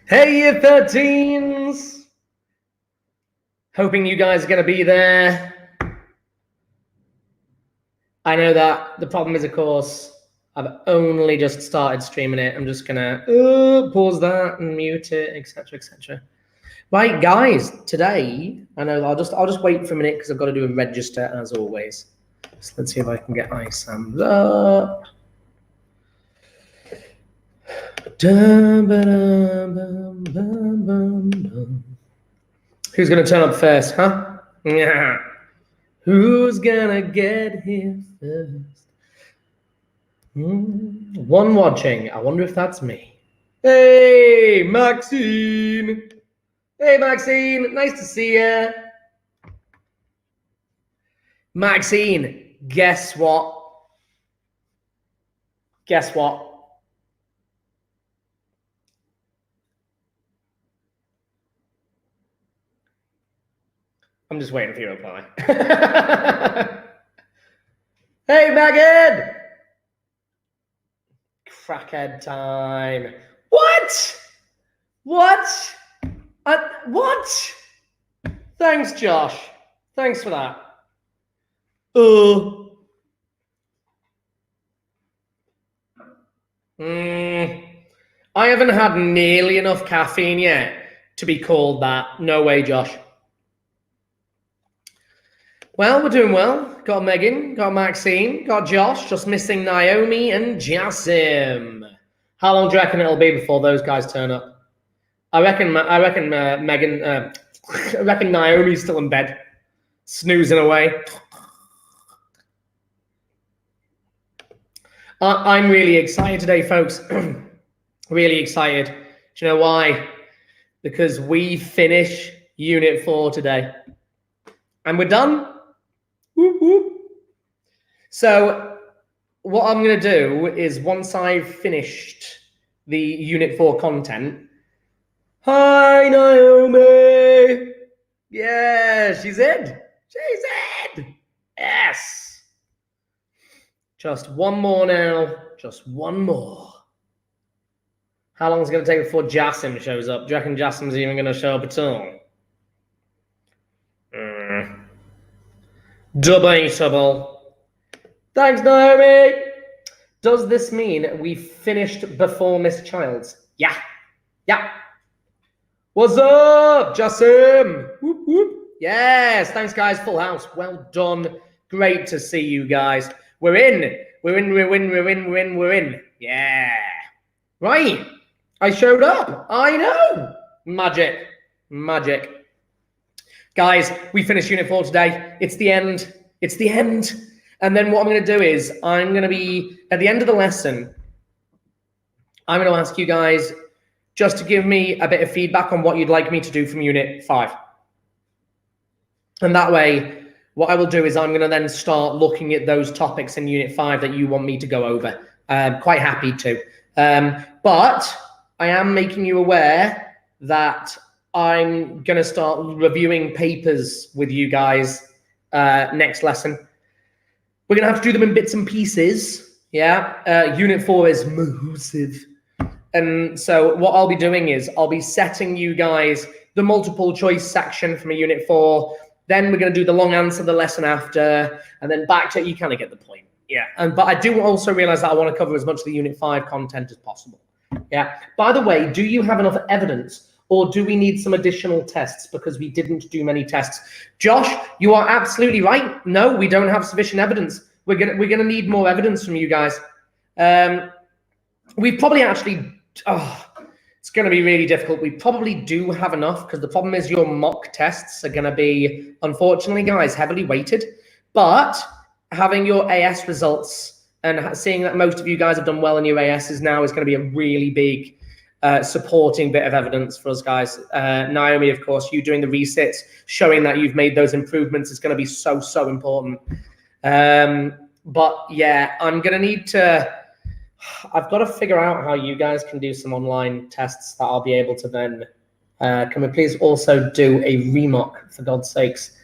Hey, you 13s! Hoping you guys are going to be there. I know that the problem is, of course, I've only just started streaming it. I'm just going to pause that and mute it, etc., etc. Right, guys, today, I know I'll just wait for a minute because I've got to do a register as always. So let's see if I can get my Sams up. Who's going to turn up first, huh? Yeah. Who's gonna get here first? One watching. I wonder if that's me. Hey, Maxine. Hey, Maxine. Nice to see you. Maxine, guess what? Guess what? I'm just waiting for your reply. Hey, Megan! Crackhead time. What? What? What? Thanks, Josh. Thanks for that. I haven't had nearly enough caffeine yet to be called that. No way, Josh. Well, we're doing well. Got Megan, got Maxine, got Josh, just missing Naomi and Jassim. How long do you reckon it'll be before those guys turn up? I reckon Megan, I reckon Naomi's still in bed, snoozing away. I'm really excited today, folks. Really excited. Do you know why? Because we finish Unit 4 today. And we're done. Whoop, whoop. So what I'm going to do is once I've finished the Unit 4 content... Hi, Naomi! Yeah, she's in. She's in. Yes. Just one more now. Just one more. How long is it going to take before Jassim shows up? Do you reckon Jassim's even going to show up at all? Debatable. Thanks, Naomi. Does this mean we finished before Miss Childs? Yeah. Yeah. What's up, Jassim? Whoop, whoop. Yes, thanks, guys. Full house. Well done. Great to see you guys. We're in. We're in. Yeah. Right. I showed up. I know. Magic. Magic. Guys, we finished Unit 4 today. It's the end. It's the end. And then what I'm going to do is I'm going to be, at the end of the lesson, I'm going to ask you guys just to give me a bit of feedback on what you'd like me to do from Unit 5. And that way, what I will do is I'm going to then start looking at those topics in Unit 5 that you want me to go over. Quite happy to. But I am making you aware that I'm going to start reviewing papers with you guys next lesson. We're going to have to do them in bits and pieces. Yeah. Unit 4 is massive. And so what I'll be doing is I'll be setting you guys the multiple choice section from a Unit 4. Then we're going to do the long answer the lesson after. And then back to, you kind of get the point. Yeah. But I do also realize that I want to cover as much of the Unit 5 content as possible. Yeah. By the way, do you have enough evidence? Or do we need some additional tests because we didn't do many tests? Josh, you are absolutely right. No, we don't have sufficient evidence. We're gonna need more evidence from you guys. We probably actually, it's gonna be really difficult. We probably do have enough because the problem is your mock tests are gonna be, unfortunately, guys, heavily weighted. But having your AS results and seeing that most of you guys have done well in your ASs now is gonna be a really big supporting bit of evidence for us, guys. Naomi, of course, you doing the resits, showing that you've made those improvements is going to be so, so important. But yeah, I'm going to need to, I've got to figure out how you guys can do some online tests that I'll be able to then, can we please also do a remock, for God's sakes?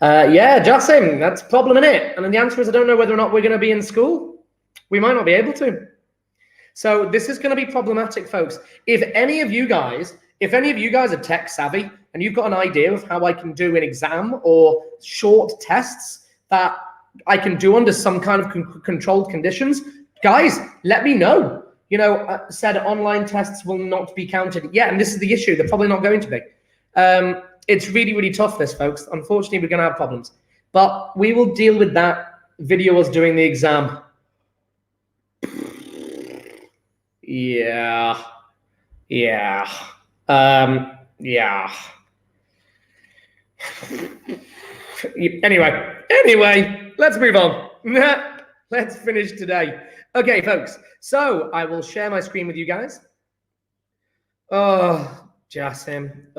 Yeah, Jassim, that's a problem, innit? And then the answer is I don't know whether or not we're going to be in school. We might not be able to. So this is going to be problematic, folks. If any of you guys are tech savvy and you've got an idea of how I can do an exam or short tests that I can do under some kind of controlled conditions, guys, let me know. You know, said online tests will not be counted. Yeah, and this is the issue. They're probably not going to be. It's really, really tough, this, folks. Unfortunately, we're going to have problems. But we will deal with that video us doing the exam. Yeah. Anyway, let's move on. Let's finish today. Okay, folks. So I will share my screen with you guys. Oh, Jasim.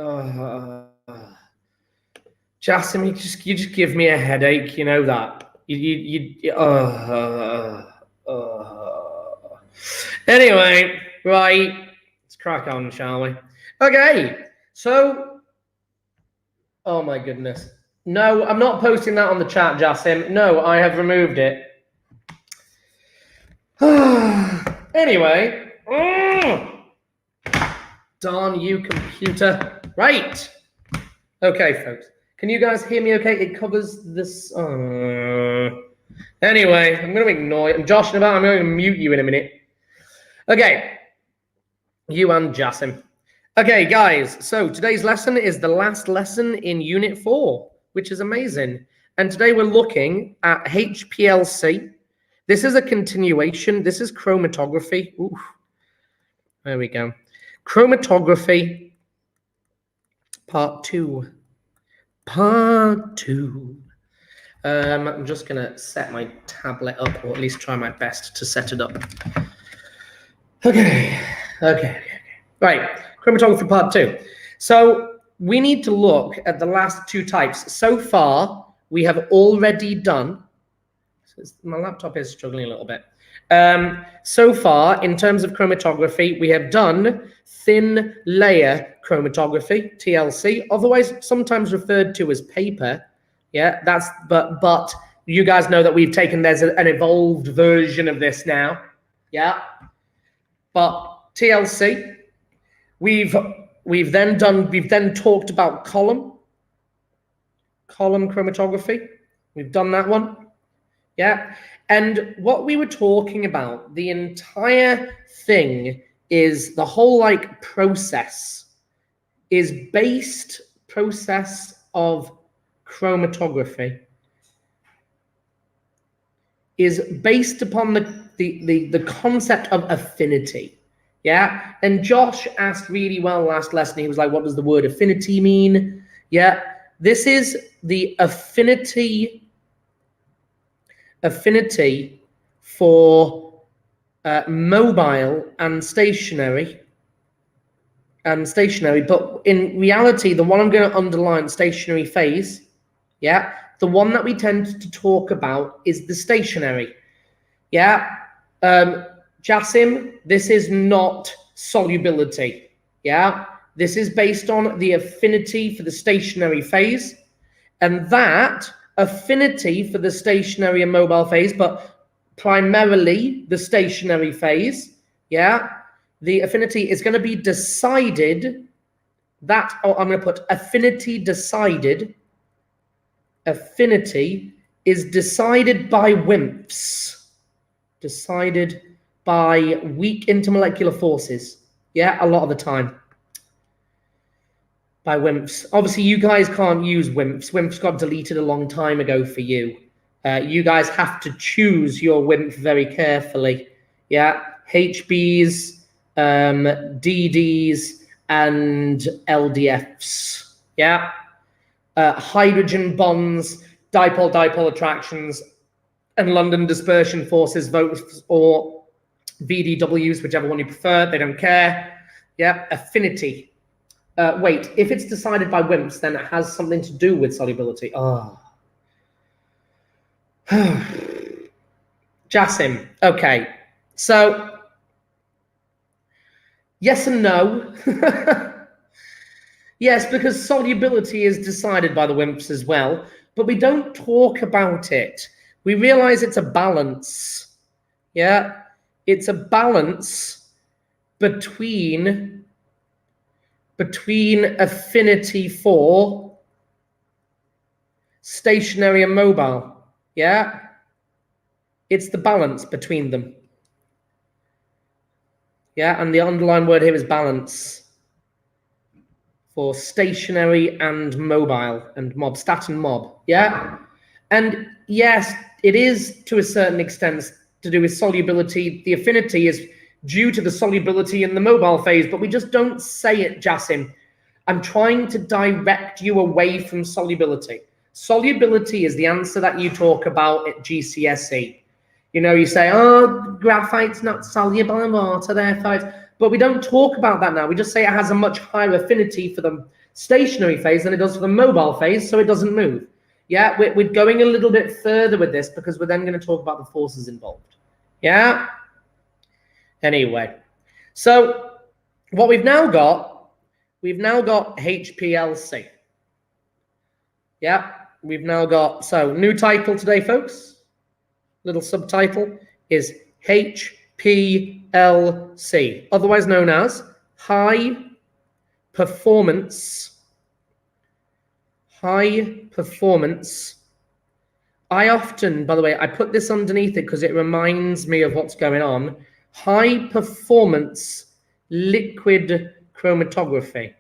Jasim, you just give me a headache. You know that. Anyway, right. Let's crack on, shall we? Okay. So, oh my goodness. No, I'm not posting that on the chat, Jasim. No, I have removed it. Anyway. Darn you, computer. Right. Okay, folks. Can you guys hear me okay? It covers this. Anyway, I'm going to ignore it. I'm joshing about. I'm going to mute you in a minute. Okay. You and Jasim. Okay, guys. So today's lesson is the last lesson in Unit 4, which is amazing. And today we're looking at Hplc. This is a continuation. This is chromatography. Ooh. There we go. Chromatography Part 2. Part 2. I'm just going to set my tablet up, or at least try my best to set it up. Okay. Right, chromatography Part 2. So we need to look at the last two types. So far, we have already done, my laptop is struggling a little bit. So far, in terms of chromatography, we have done thin layer chromatography, TLC, otherwise sometimes referred to as paper. Yeah, but you guys know that we've taken, there's an evolved version of this now. Yeah, but TLC, we've then talked about column chromatography. We've done that one. Yeah. And what we were talking about, the entire thing is the whole like process of chromatography is based upon the concept of affinity. Yeah. And Josh asked really well last lesson. He was like, what does the word affinity mean? Yeah. This is the affinity for mobile and stationary, but in reality, the one I'm going to underline, stationary phase, yeah, the one that we tend to talk about is the stationary. Yeah, Jasim, this is not solubility. Yeah, this is based on the affinity for the stationary phase, and that affinity for the stationary and mobile phase, but primarily the stationary phase, yeah, the affinity is going to be decided, that, or I'm going to put affinity decided, affinity is decided by WIMPs, decided by weak intermolecular forces, yeah, a lot of the time. By WIMPs. Obviously, you guys can't use WIMPs. WIMPs got deleted a long time ago for you. You guys have to choose your WIMP very carefully. Yeah, HBs, DDs, and LDFs. Yeah, hydrogen bonds, dipole-dipole attractions, and London dispersion forces, votes, or VDWs, whichever one you prefer. They don't care. Yeah, affinity. Wait, if it's decided by WIMPs, then it has something to do with solubility. Oh. Jasim. Okay. So, yes and no. Yes, because solubility is decided by the WIMPs as well, but we don't talk about it. We realize it's a balance. Yeah. It's a balance between affinity for stationary and mobile. Yeah? It's the balance between them. Yeah, and the underlying word here is balance for stationary and mobile and mob, stat and mob. Yeah? And yes, it is to a certain extent to do with solubility. The affinity is due to the solubility in the mobile phase, but we just don't say it, Jasim. I'm trying to direct you away from solubility. Solubility is the answer that you talk about at GCSE. You know, you say, oh, graphite's not soluble in water, therefore it's... But we don't talk about that now. We just say it has a much higher affinity for the stationary phase than it does for the mobile phase, so it doesn't move. Yeah, we're going a little bit further with this because we're then going to talk about the forces involved. Yeah? Anyway, so what we've now got Hplc. Yeah, we've now got, so new title today, folks. Little subtitle is Hplc, otherwise known as high performance. I often, by the way, I put this underneath it because it reminds me of what's going on. High performance liquid chromatography.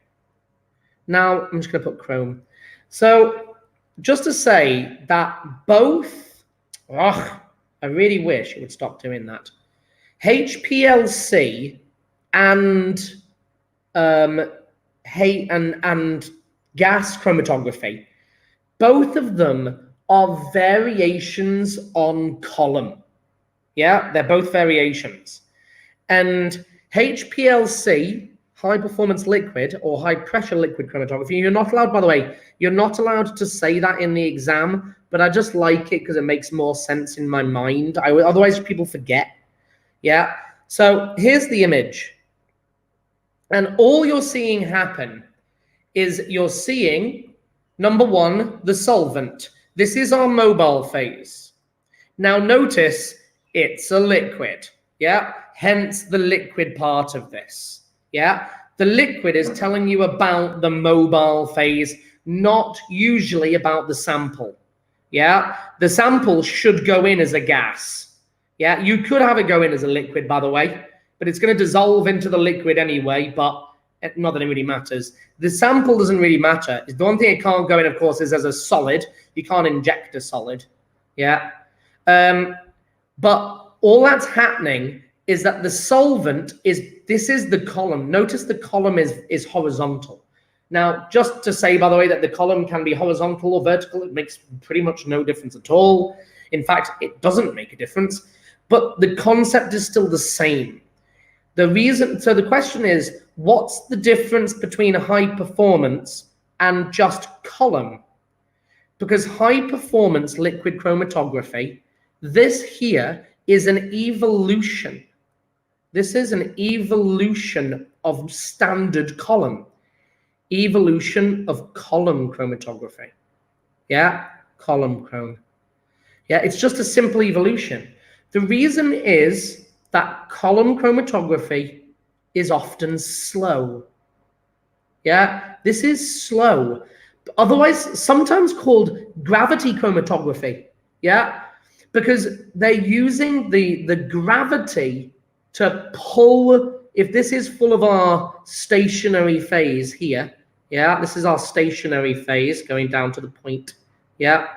Now, I'm just going to put chrome. So, just to say that both, I really wish it would stop doing that. Hplc and gas chromatography, both of them are variations on column. Yeah, they're both variations. And Hplc, high performance liquid or high pressure liquid chromatography, you're not allowed, by the way, you're not allowed to say that in the exam, but I just like it because it makes more sense in my mind. Otherwise people forget. Yeah, so here's the image. And all you're seeing happen is you're seeing, number one, the solvent. This is our mobile phase. Now notice it's a liquid, yeah? Hence the liquid part of this, yeah? The liquid is telling you about the mobile phase, not usually about the sample, yeah? The sample should go in as a gas, yeah? You could have it go in as a liquid, by the way, but it's going to dissolve into the liquid anyway, but not that it really matters. The sample doesn't really matter. The one thing it can't go in, of course, is as a solid. You can't inject a solid, yeah? But all that's happening is that the solvent is, this is the column. Notice the column is horizontal. Now, just to say, by the way, that the column can be horizontal or vertical, it makes pretty much no difference at all. In fact, it doesn't make a difference, but the concept is still the same. The reason, so the question is, what's the difference between a high performance and just column? Because high performance liquid chromatography, this here is an evolution. This is an evolution of standard column. Evolution of column chromatography. Yeah, column chrome. Yeah, it's just a simple evolution. The reason is that column chromatography is often slow. Yeah, this is slow. Otherwise, sometimes called gravity chromatography. Yeah, because they're using the gravity to pull, if this is full of our stationary phase here, yeah, this is our stationary phase going down to the point. Yeah,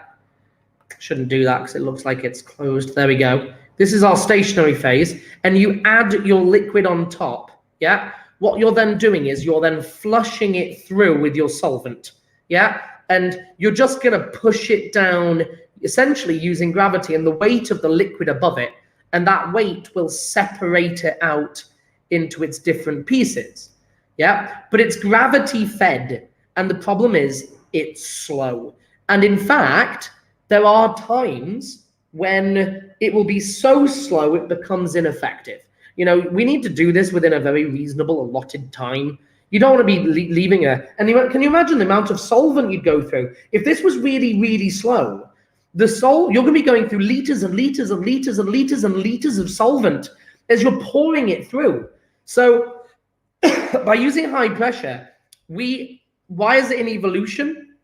shouldn't do that because it looks like it's closed. There we go. This is our stationary phase, and you add your liquid on top, yeah? What you're then doing is you're then flushing it through with your solvent, yeah? And you're just going to push it down, essentially using gravity and the weight of the liquid above it, and that weight will separate it out into its different pieces, yeah? But it's gravity fed, and the problem is it's slow. And in fact, there are times when it will be so slow it becomes ineffective. You know, we need to do this within a very reasonable allotted time. You don't want to be leaving and can you imagine the amount of solvent you'd go through? If this was really, really slow, you're going to be going through liters and liters and liters and liters and liters of solvent. is you're pouring it through. So by using high pressure, why is it in evolution?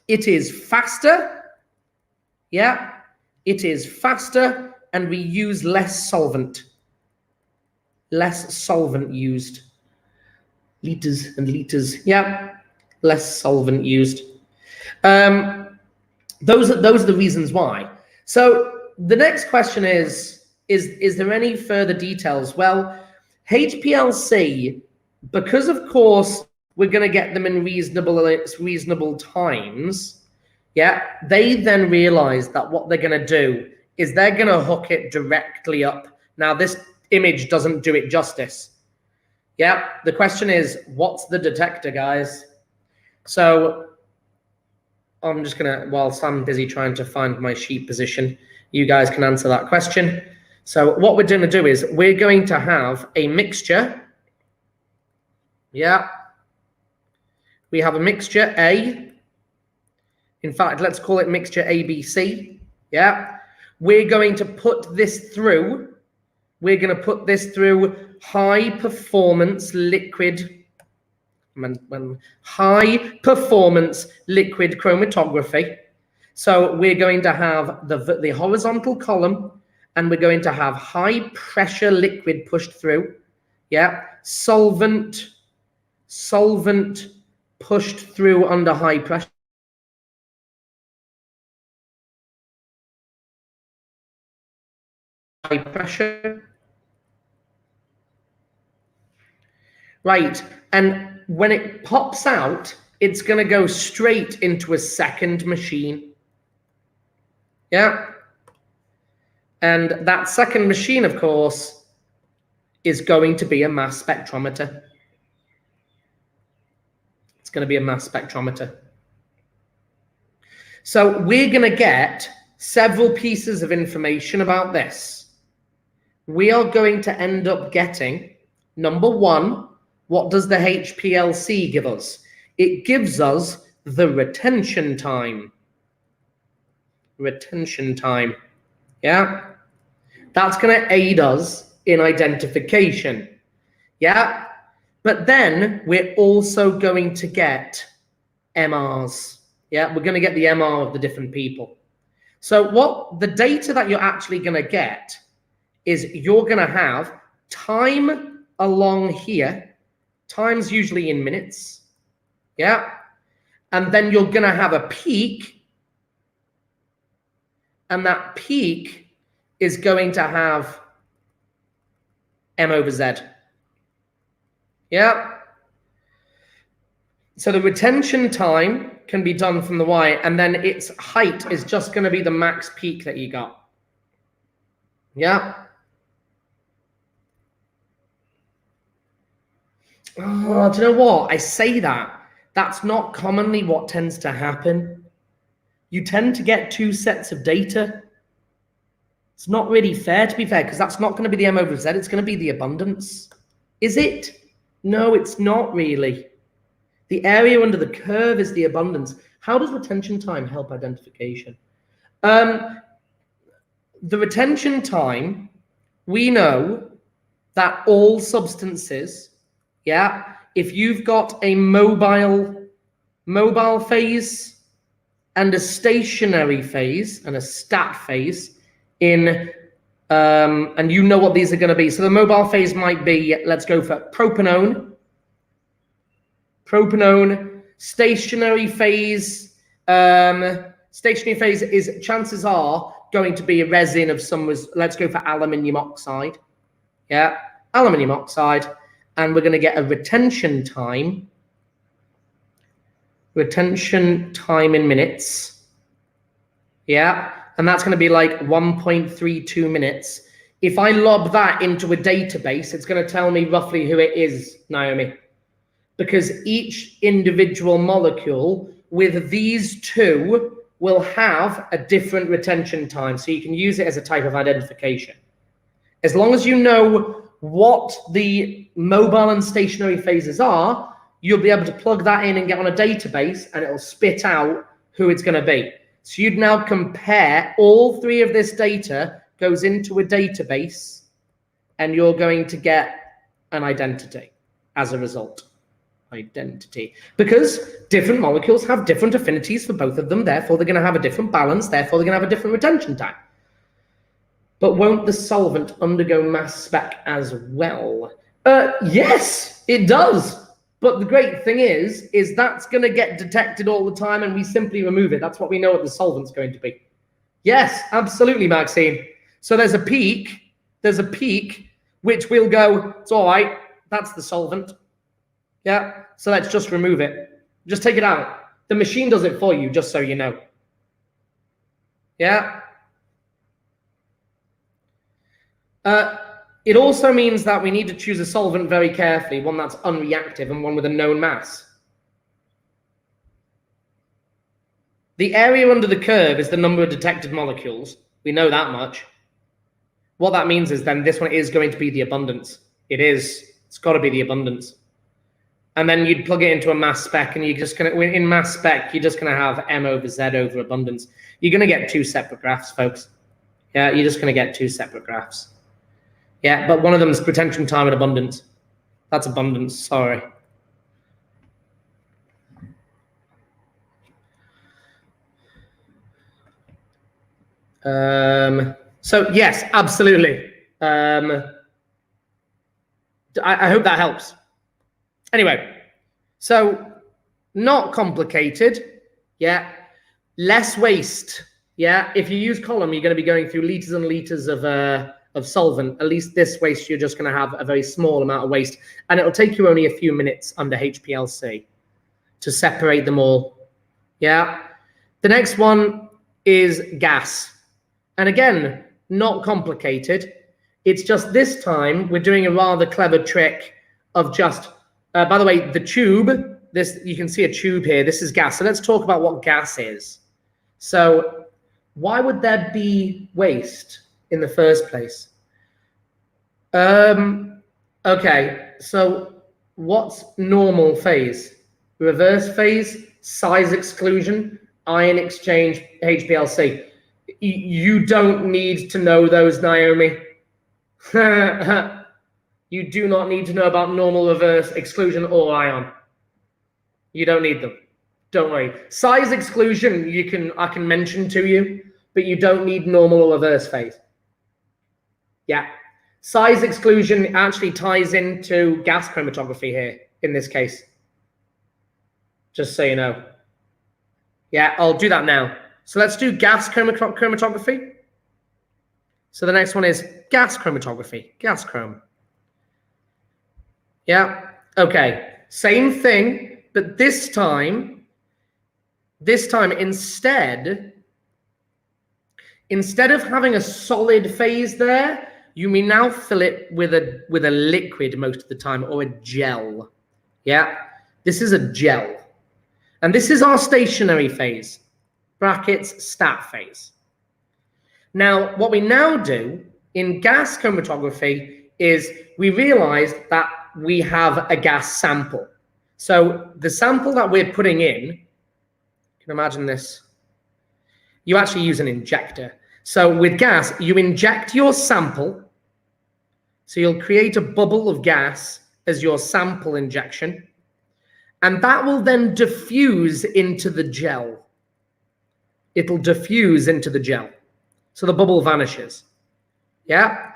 It is faster. Yeah, it is faster, and we use less solvent. Less solvent used. Liters and liters. Yeah, less solvent used. Those are the reasons why. So the next question is there any further details? Well, HPLC, because of course we're going to get them in reasonable times, yeah, they then realize that what they're going to do is they're going to hook it directly up. Now, this image doesn't do it justice. Yeah, the question is, what's the detector, guys? So I'm just going to, whilst I'm busy trying to find my sheet position, you guys can answer that question. So what we're going to do is we're going to have a mixture. Yeah. We have a mixture A. In fact, let's call it mixture ABC. Yeah. We're going to put this through. We're going to put this through high performance liquid chromatography. So we're going to have the horizontal column, and we're going to have high pressure liquid pushed through. Yeah, solvent pushed through under high pressure. High pressure. Right, and when it pops out, it's going to go straight into a second machine. Yeah. And that second machine, of course, is going to be a mass spectrometer. It's going to be a mass spectrometer. So we're going to get several pieces of information about this. We are going to end up getting, number one, what does the HPLC give us? It gives us the retention time. Retention time. Yeah. That's going to aid us in identification. Yeah. But then we're also going to get MRs. Yeah. We're going to get the MR of the different people. So what the data that you're actually going to get is you're going to have time along here. Time's usually in minutes. Yeah. And then you're going to have a peak. And that peak is going to have M over Z. Yeah. So the retention time can be done from the Y, and then its height is just going to be the max peak that you got. Yeah. Oh, do you know what? I say that. That's not commonly what tends to happen. You tend to get two sets of data. It's not really fair, to be fair, because that's not going to be the M over Z. It's going to be the abundance. Is it? No, it's not really. The area under the curve is the abundance. How does retention time help identification? The retention time, we know that all substances, yeah, if you've got a mobile phase and a stationary phase and a stat phase in, and you know what these are going to be. So the mobile phase might be, let's go for propanone. Stationary phase. Stationary phase is, chances are, going to be a resin of some, let's go for aluminium oxide. Yeah, aluminium oxide. And we're going to get a retention time in minutes. Yeah, and that's going to be like 1.32 minutes. If I lob that into a database, it's going to tell me roughly who it is, Naomi. Because each individual molecule with these two will have a different retention time. So you can use it as a type of identification. As long as you know what the mobile and stationary phases are, you'll be able to plug that in and get on a database, and it'll spit out who it's going to be. So you'd now compare all three of this data goes into a database, and you're going to get an identity as a result. Identity. Because different molecules have different affinities for both of them, therefore they're going to have a different balance, therefore they're going to have a different retention time. But won't the solvent undergo mass spec as well? Yes, it does. But the great thing is that's going to get detected all the time and we simply remove it. That's what we know what the solvent's going to be. Yes, absolutely, Maxine. So there's a peak, which we'll go, it's all right, that's the solvent. Yeah, so let's just remove it. Just take it out. The machine does it for you, just so you know. Yeah. It also means that we need to choose a solvent very carefully, one that's unreactive and one with a known mass. The area under the curve is the number of detected molecules. We know that much. What that means is then this one is going to be the abundance. It is. It's got to be the abundance. And then you'd plug it into a mass spec, and you're just going to, in mass spec, you're just going to have M over Z over abundance. You're going to get two separate graphs, folks. Yeah, you're just going to get two separate graphs. Yeah, but one of them is retention time and abundance. That's abundance, sorry. So yes, absolutely. I hope that helps. Anyway, so not complicated. Yeah, less waste. Yeah, if you use column, you're going to be going through liters and liters of solvent. At least this waste, you're just going to have a very small amount of waste, and it'll take you only a few minutes under HPLC to separate them all. Yeah, the next one is gas. And again, not complicated. It's just this time we're doing a rather clever trick of just, by the way, the tube, this, you can see a tube here. This is gas. So let's talk about what gas is. So why would there be waste in the first place? Okay, so what's normal phase? Reverse phase, size exclusion, ion exchange, HPLC. You don't need to know those, Naomi. You do not need to know about normal, reverse, exclusion, or ion. You don't need them. Don't worry. Size exclusion, I can mention to you, but you don't need normal or reverse phase. Yeah. Size exclusion actually ties into gas chromatography here, in this case. Just so you know. Yeah, I'll do that now. So let's do gas chromatography. So the next one is gas chromatography, gas chrome. Yeah, okay, same thing, but this time instead of having a solid phase there, you may now fill it with a liquid most of the time, or a gel. Yeah, this is a gel. And this is our stationary phase, brackets stat phase. Now, what we now do in gas chromatography is we realize that we have a gas sample. So the sample that we're putting in, you can imagine this, you actually use an injector. So with gas, you inject your sample. So you'll create a bubble of gas as your sample injection. And that will then diffuse into the gel. It'll diffuse into the gel. So the bubble vanishes. Yeah?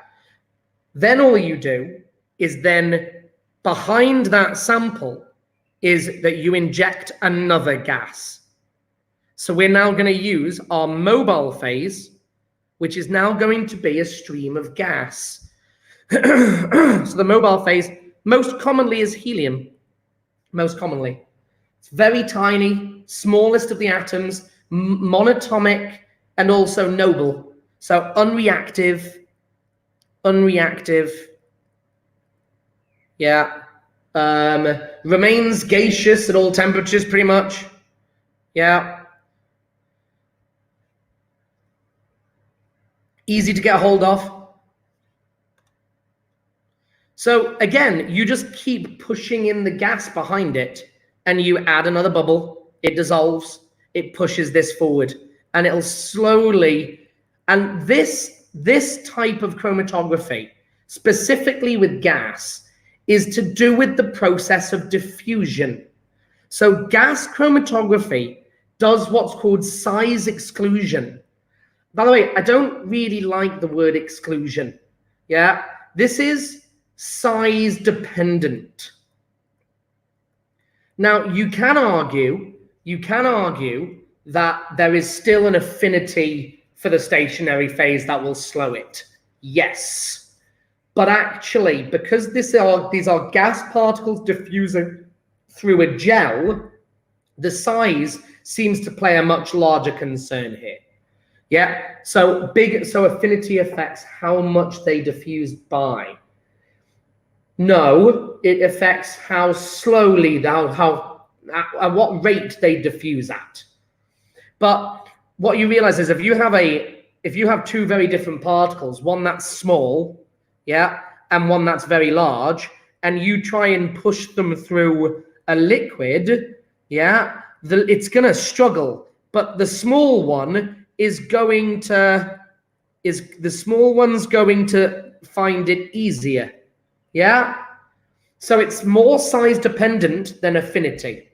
Then all you do is then behind that sample is that you inject another gas. So we're now going to use our mobile phase, which is now going to be a stream of gas. So the mobile phase most commonly is helium. Most commonly. It's very tiny, smallest of the atoms, monatomic, and also noble. So unreactive. Yeah. Remains gaseous at all temperatures, pretty much. Yeah. Easy to get a hold of. So again, you just keep pushing in the gas behind it, and you add another bubble, it dissolves, it pushes this forward, and it'll slowly, and this type of chromatography, specifically with gas, is to do with the process of diffusion. So gas chromatography does what's called size exclusion. By the way, I don't really like the word exclusion. Yeah, this is size dependent. Now, you can argue that there is still an affinity for the stationary phase that will slow it. Yes. But actually, because these are gas particles diffusing through a gel, the size seems to play a much larger concern here. Yeah, so affinity affects how much they diffuse by. No, it affects how slowly, at what rate they diffuse at. But what you realize is if you have two very different particles, one that's small, yeah, and one that's very large, and you try and push them through a liquid, yeah, it's gonna struggle. But the small one is going to find it easier. Yeah, so it's more size dependent than affinity.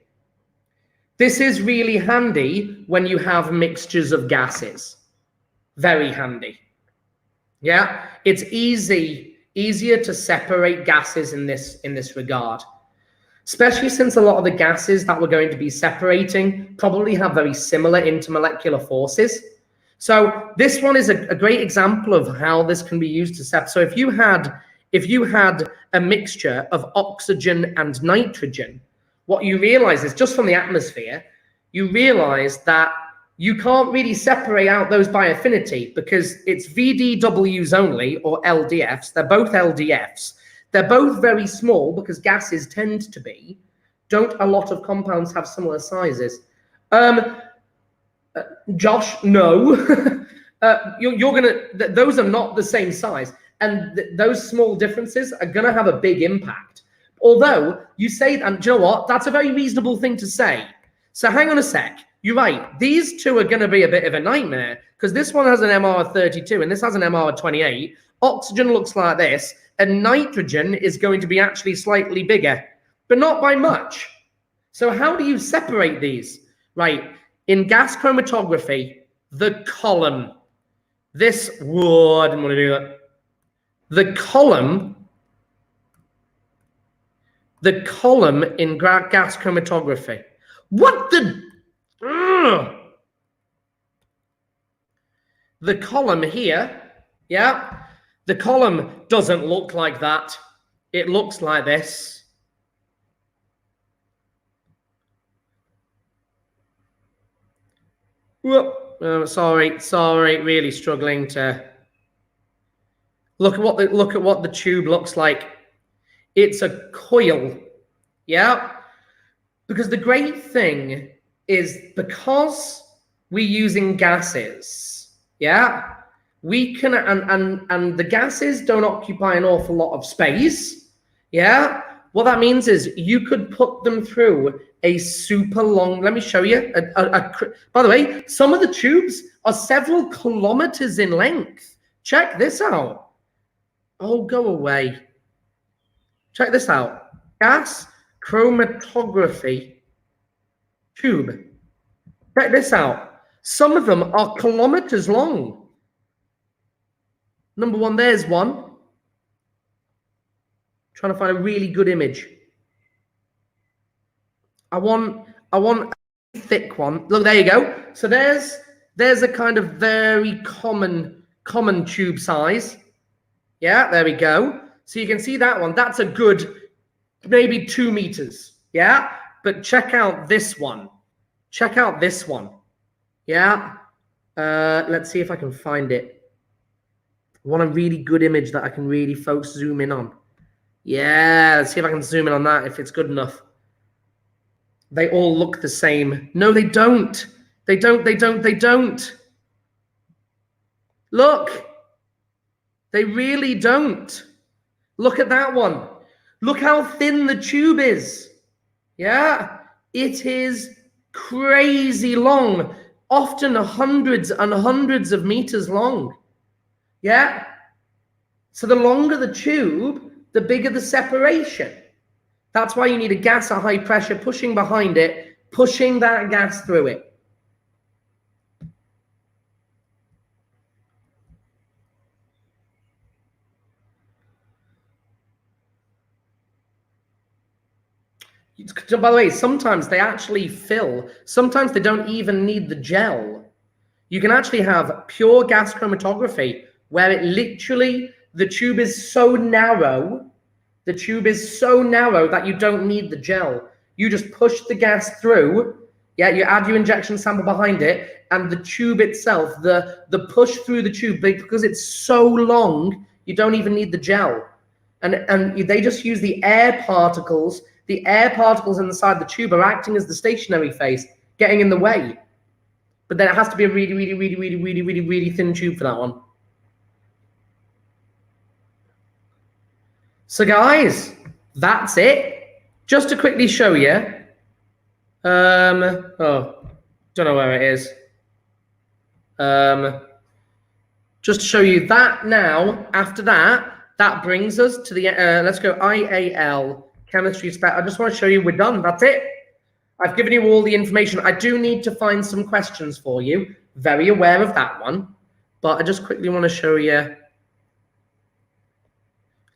This is really handy when you have mixtures of gases. Very handy. Yeah, it's easier to separate gases in this regard, especially since a lot of the gases that we're going to be separating probably have very similar intermolecular forces. So this one is a great example of how this can be used to separate. So if you had a mixture of oxygen and nitrogen, what you realize is just from the atmosphere, you realize that you can't really separate out those by affinity because it's VDWs only, or LDFs. They're both LDFs. They're both very small because gases tend to be. Don't a lot of compounds have similar sizes? Josh, no. Those are not the same size. And those small differences are going to have a big impact. Although you say, and do you know what? That's a very reasonable thing to say. So hang on a sec. You're right. These two are going to be a bit of a nightmare because this one has an MR of 32 and this has an MR of 28. Oxygen looks like this, and nitrogen is going to be actually slightly bigger, but not by much. So how do you separate these? Right. In gas chromatography, the column. I didn't want to do that. The column in gas chromatography. What the? The column here, yeah, the column doesn't look like that. It looks like this. Whoop. Sorry, really struggling to look at what the tube looks like. It's a coil, yeah. Because the great thing is because we're using gases, yeah, we can and the gases don't occupy an awful lot of space, yeah. What that means is you could put them through a super long. Let me show you. By the way, some of the tubes are several kilometers in length. Check this out. Oh, go away. Check this out. Gas chromatography tube. Check this out. Some of them are kilometers long. Number one, there's one. Trying to find a really good image. I want a thick one. Look, there you go. So there's a kind of very common tube size. Yeah, there we go. So you can see that one. That's a good maybe 2 meters. Yeah, but check out this one. Check out this one. Yeah. Let's see if I can find it. I want a really good image that I can really folks zoom in on. Yeah, let's see if I can zoom in on that, if it's good enough. They all look the same. No, they don't. They don't. Look. They really don't. Look at that one. Look how thin the tube is. Yeah, it is crazy long, often hundreds and hundreds of meters long. Yeah. So the longer the tube, the bigger the separation. That's why you need a gas at high pressure pushing behind it, pushing that gas through it. By the way, sometimes they actually fill. Sometimes they don't even need the gel. You can actually have pure gas chromatography where it literally, the tube is so narrow, that you don't need the gel. You just push the gas through, yeah, you add your injection sample behind it, and the tube itself, the push through the tube, because it's so long, you don't even need the gel. And they just use the air particles. The air particles inside the tube are acting as the stationary phase, getting in the way. But then it has to be a really, really, really, really, really, really, really thin tube for that one. So guys, that's it. Just to quickly show you. Oh, don't know where it is. Just to show you that now, after that, that brings us to the, let's go IAL, chemistry spec. I just want to show you we're done. That's it. I've given you all the information. I do need to find some questions for you. Very aware of that one. But I just quickly want to show you.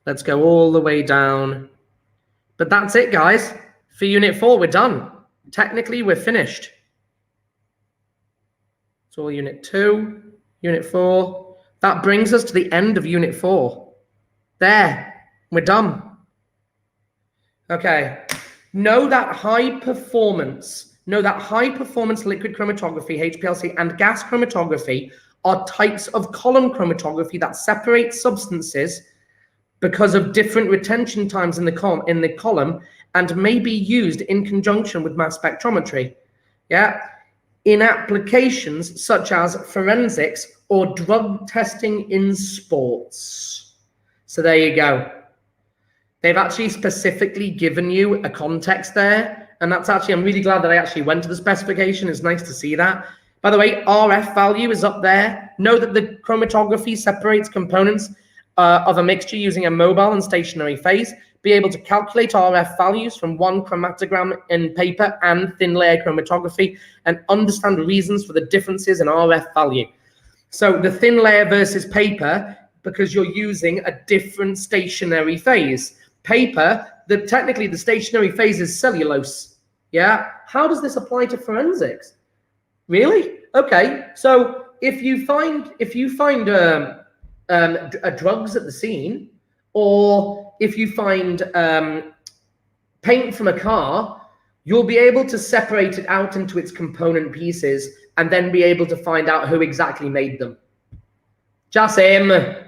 Let's go all the way down. But that's it, guys. For Unit 4, we're done. Technically, we're finished. It's all Unit 2, Unit 4. That brings us to the end of Unit 4. There. We're done. Okay. Know that high performance liquid chromatography, HPLC, and gas chromatography are types of column chromatography that separate substances because of different retention times in the column and may be used in conjunction with mass spectrometry. Yeah. In applications such as forensics or drug testing in sports. So there you go. They've actually specifically given you a context there. And that's actually, I'm really glad that I actually went to the specification. It's nice to see that. By the way, RF value is up there. Know that the chromatography separates components of a mixture using a mobile and stationary phase. Be able to calculate RF values from one chromatogram in paper and thin layer chromatography and understand reasons for the differences in RF value. So the thin layer versus paper, because you're using a different stationary phase. Paper, technically the stationary phase is cellulose. Yeah. How does this apply to forensics? Really? Okay. So if you find drugs at the scene, or if you find paint from a car, you'll be able to separate it out into its component pieces and then be able to find out who exactly made them. Jasim.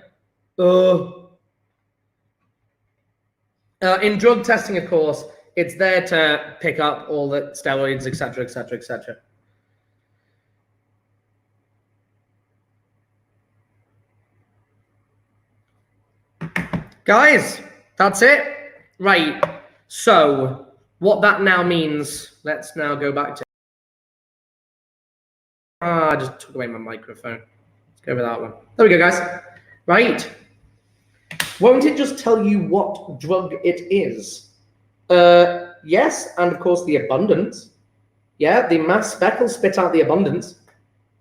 In drug testing, of course, it's there to pick up all the steroids, etc., etc., etc. Guys, that's it. Right. So what that now means, let's now go back to... I just took away my microphone. Let's go with that one. There we go, guys. Right. Won't it just tell you what drug it is? Yes, and of course the abundance. Yeah, the mass spec will spit out the abundance,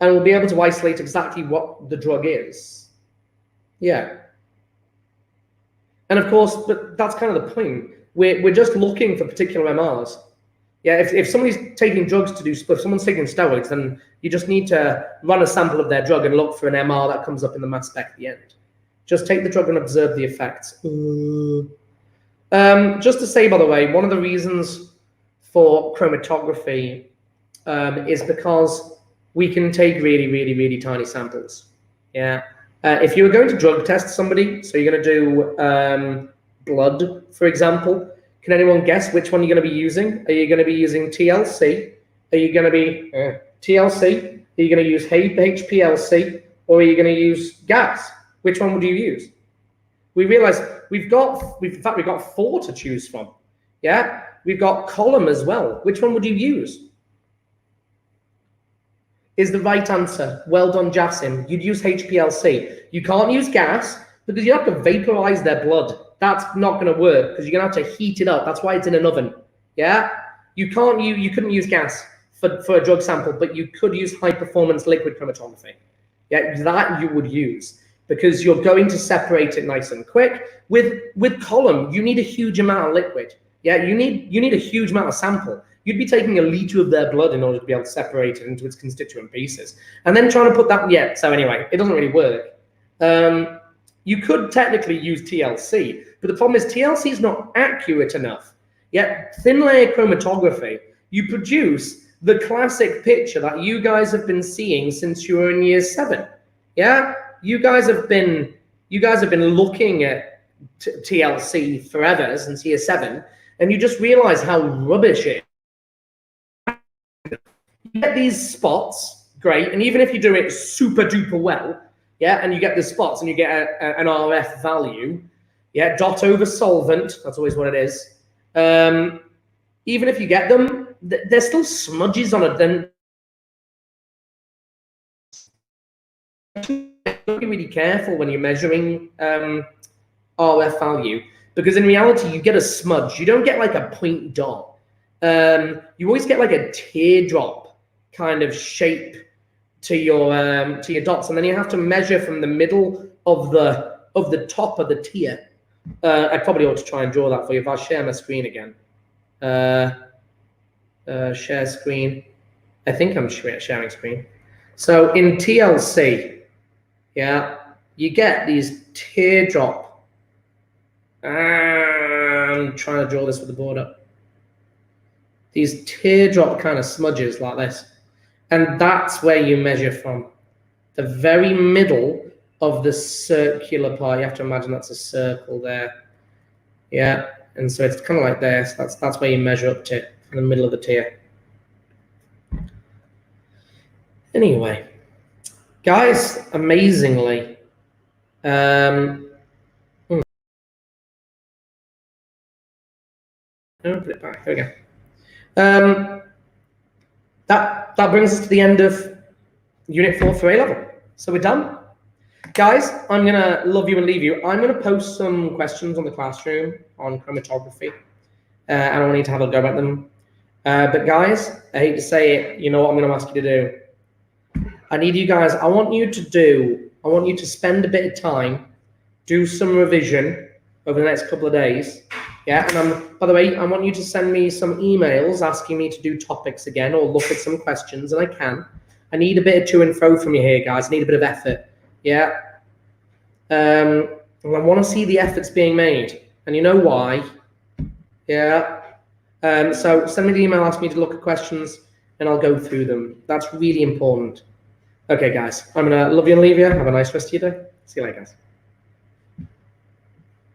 and we'll be able to isolate exactly what the drug is. Yeah. And of course, but that's kind of the point. We're just looking for particular MRs. Yeah, if somebody's taking drugs to do, if someone's taking steroids, then you just need to run a sample of their drug and look for an MR that comes up in the mass spec at the end. Just take the drug and observe the effects. Just to say, by the way, one of the reasons for chromatography is because we can take really, really, really tiny samples. Yeah. If you were going to drug test somebody, so you're going to do blood, for example, can anyone guess which one you're going to be using? Are you going to be using TLC? Are you going to be TLC? Are you going to use HPLC? Or are you going to use gas? Which one would you use? We realize we've got 4 to choose from. Yeah, we've got column as well. Which one would you use? Is the right answer. Well done, Jasim. You'd use HPLC. You can't use gas because you have to vaporize their blood. That's not going to work because you're going to have to heat it up. That's why it's in an oven. Yeah, you couldn't use gas for a drug sample, but you could use high performance liquid chromatography. Yeah, that you would use because you're going to separate it nice and quick. With column, you need a huge amount of liquid. Yeah, you need a huge amount of sample. You'd be taking a liter of their blood in order to be able to separate it into its constituent pieces, and then trying to put that. Yeah, so anyway, it doesn't really work. You could technically use TLC, but the problem is TLC is not accurate enough. Yet thin layer chromatography, you produce the classic picture that you guys have been seeing since you were in year 7. Yeah, you guys have been looking at TLC forever since year 7, and you just realize how rubbish it is. You get these spots, great, and even if you do it super duper well, yeah, and you get the spots and you get an RF value, yeah, dot over solvent, that's always what it is. Even if you get them, there's still smudges on it. Then be really careful when you're measuring RF value, because in reality you get a smudge. You don't get like a point dot. You always get like a teardrop kind of shape to your dots, and then you have to measure from the middle of the top of the tier. I probably ought to try and draw that for you if I share my screen again. Share screen. I think I'm sharing screen. So in TLC, yeah, you get these teardrop. I'm trying to draw this with the board up. These teardrop kind of smudges like this. And that's where you measure from. The very middle of the circular part. You have to imagine that's a circle there. Yeah, and so it's kind of like this. That's where you measure up to, in the middle of the tier. Anyway, guys, amazingly, put it back. Here we go. That brings us to the end of Unit 4 for A-Level. So we're done. Guys, I'm going to love you and leave you. I'm going to post some questions on the classroom on chromatography. And I want you to have a go at them. But guys, I hate to say it, you know what I'm going to ask you to do. I need you guys, I want you to spend a bit of time, do some revision over the next couple of days. Yeah, and by the way, I want you to send me some emails asking me to do topics again or look at some questions, and I can. I need a bit of to and fro from you here, guys. I need a bit of effort. Yeah. And I want to see the efforts being made. And you know why? Yeah. So send me the email, ask me to look at questions, and I'll go through them. That's really important. Okay, guys, I'm going to love you and leave you. Have a nice rest of your day. See you later, guys.